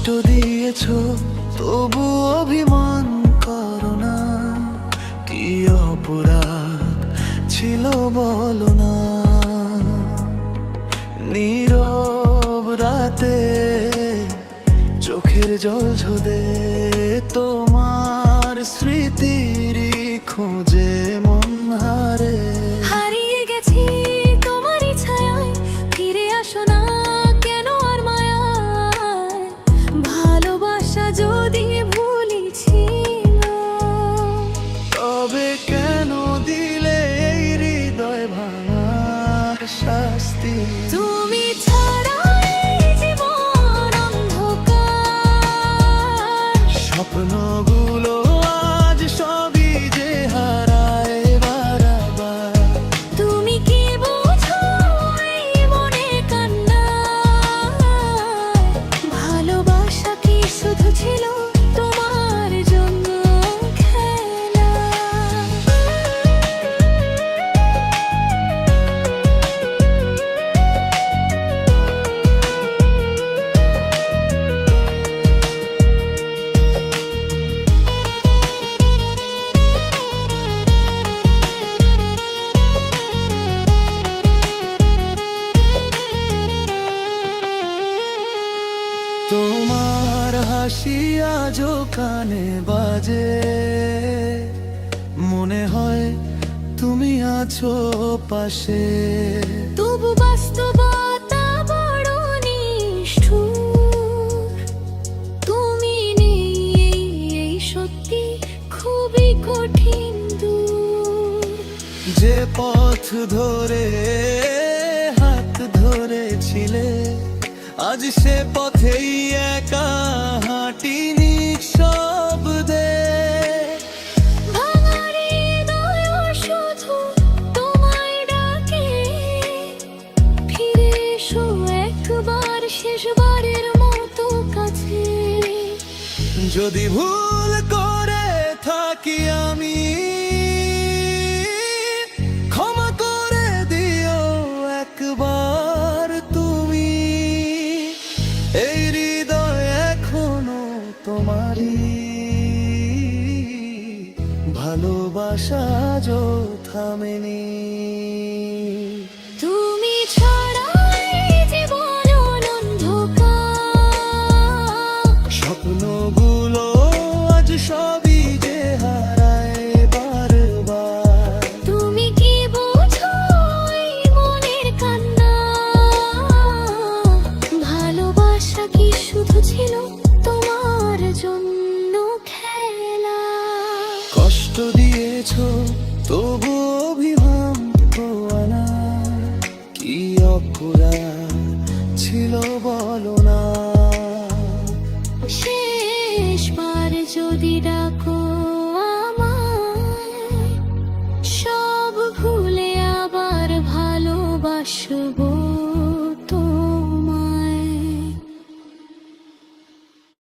কষ্ট দিয়েছ তবু অভিমান করো না। কি অপরাধ ছিল বলো না। নীরব রাতে চোখের জল ঝোদে তোমার স্মৃতির খোঁজে মন হারে। হারিয়ে গেছি তোমারই ছায়ায়, ফিরে আসো না কেন আর মায়ায়। ভালোবাসা যদি ভুলই ছিল, তবে কেন দিলে এই হৃদয় ভাঙার শাস্তি। তুমি ছাড়া এই জীবন অন্ধকার। স্বপ্নগুলো আজ সবই যে হারায় বারবার। তুমি কি বোঝো এই মনে কান্না? ভালোবাসা কি শুধু ছিল তোমার জন্য খেলা? তোমার হাসি আজও কানে বাজে, মনে হয় তুমি আছো পাশে। তবু বাস্তবতা বড় নিষ্ঠুর। তুমি নেই এই সত্যি খুবই কঠিন দূর। যে পথ ধরে হাত ধরেছিলে আজ সে পথেই একা হাঁটি নিঃশব্দে। ভাঙা হৃদয় শুধু তোমায় ডাকে, ফিরে এসো একবার শেষবারের মতো কাছে। যদি ভুল করে থাকি আমি, ক্ষমা করে দিও একবার তুমি। এই হৃদয় এখনো তোমারই, ভালোবাসা যো থামেনি।